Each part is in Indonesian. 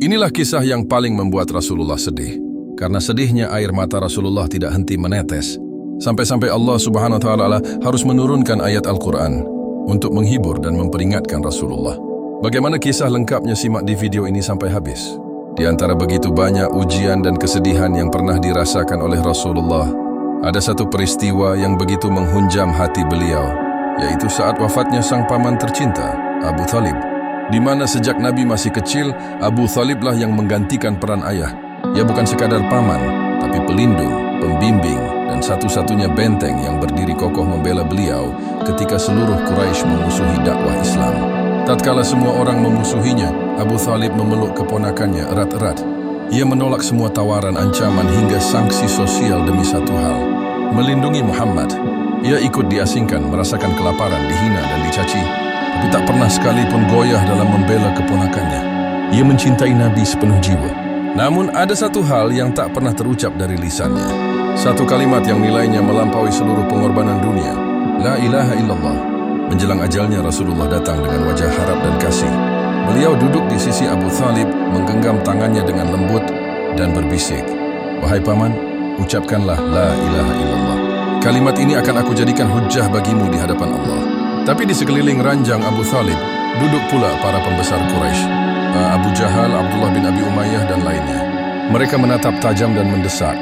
Inilah kisah yang paling membuat Rasulullah sedih. Karena sedihnya air mata Rasulullah tidak henti menetes. Sampai-sampai Allah Subhanahu wa Ta'ala harus menurunkan ayat Al-Quran untuk menghibur dan memperingatkan Rasulullah. Bagaimana kisah lengkapnya, simak di video ini sampai habis. Di antara begitu banyak ujian dan kesedihan yang pernah dirasakan oleh Rasulullah, ada satu peristiwa yang begitu menghunjam hati beliau, yaitu saat wafatnya sang paman tercinta, Abu Thalib. Di mana sejak Nabi masih kecil, Abu Thaliblah yang menggantikan peran ayah. Ia bukan sekadar paman, tapi pelindung, pembimbing, dan satu-satunya benteng yang berdiri kokoh membela beliau ketika seluruh Quraisy memusuhi dakwah Islam. Tatkala semua orang memusuhinya, Abu Thalib memeluk keponakannya erat-erat. Ia menolak semua tawaran, ancaman, hingga sanksi sosial demi satu hal: melindungi Muhammad. Ia ikut diasingkan, merasakan kelaparan, dihina dan dicaci, tapi tak pernah sekalipun goyah dalam membela keponakannya. Ia mencintai Nabi sepenuh jiwa. Namun ada satu hal yang tak pernah terucap dari lisannya. Satu kalimat yang nilainya melampaui seluruh pengorbanan dunia. La ilaha illallah. Menjelang ajalnya, Rasulullah datang dengan wajah harap dan kasih. Beliau duduk di sisi Abu Thalib, menggenggam tangannya dengan lembut dan berbisik, "Wahai paman, ucapkanlah la ilaha illallah. Kalimat ini akan aku jadikan hujjah bagimu di hadapan Allah." Tapi di sekeliling ranjang Abu Thalib duduk pula para pembesar Quraisy, Abu Jahal, Abdullah bin Abi Umayyah, dan lainnya. Mereka menatap tajam dan mendesak,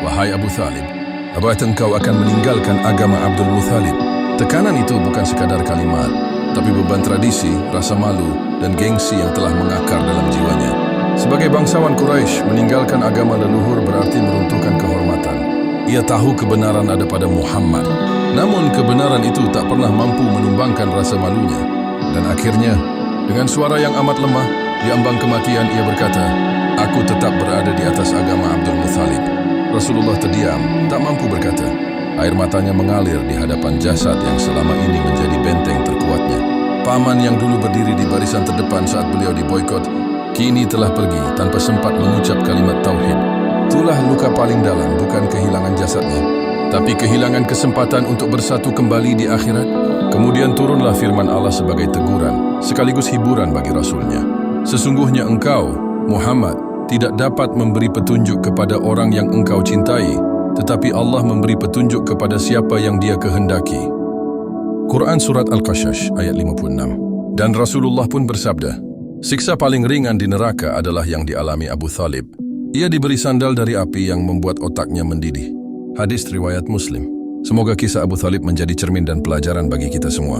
"Wahai Abu Thalib, apakah engkau akan meninggalkan agama Abdul Muthalib?" Tekanan itu bukan sekadar kalimat, tapi beban tradisi, rasa malu, dan gengsi yang telah mengakar dalam jiwanya. Sebagai bangsawan Quraisy, meninggalkan agama leluhur berarti meruntuhkan kehormatan. Ia tahu kebenaran ada pada Muhammad, namun kebenaran itu tak pernah mampu menumbangkan rasa malunya. Dan akhirnya, dengan suara yang amat lemah, di ambang kematian ia berkata, "Aku tetap berada di atas agama Abdul Muthalib." Rasulullah terdiam, tak mampu berkata. Air matanya mengalir di hadapan jasad yang selama ini menjadi benteng terkuatnya. Paman yang dulu berdiri di barisan terdepan saat beliau diboikot, kini telah pergi tanpa sempat mengucap kalimat tauhid. Itulah luka paling dalam, bukan kehilangan jasadnya, tapi kehilangan kesempatan untuk bersatu kembali di akhirat. Kemudian turunlah firman Allah sebagai teguran, sekaligus hiburan bagi Rasulnya. "Sesungguhnya engkau, Muhammad, tidak dapat memberi petunjuk kepada orang yang engkau cintai, tetapi Allah memberi petunjuk kepada siapa yang Dia kehendaki." Quran Surat Al-Qasas ayat 56. Dan Rasulullah pun bersabda, "Siksa paling ringan di neraka adalah yang dialami Abu Thalib. Ia diberi sandal dari api yang membuat otaknya mendidih." Hadis riwayat Muslim. Semoga kisah Abu Thalib menjadi cermin dan pelajaran bagi kita semua.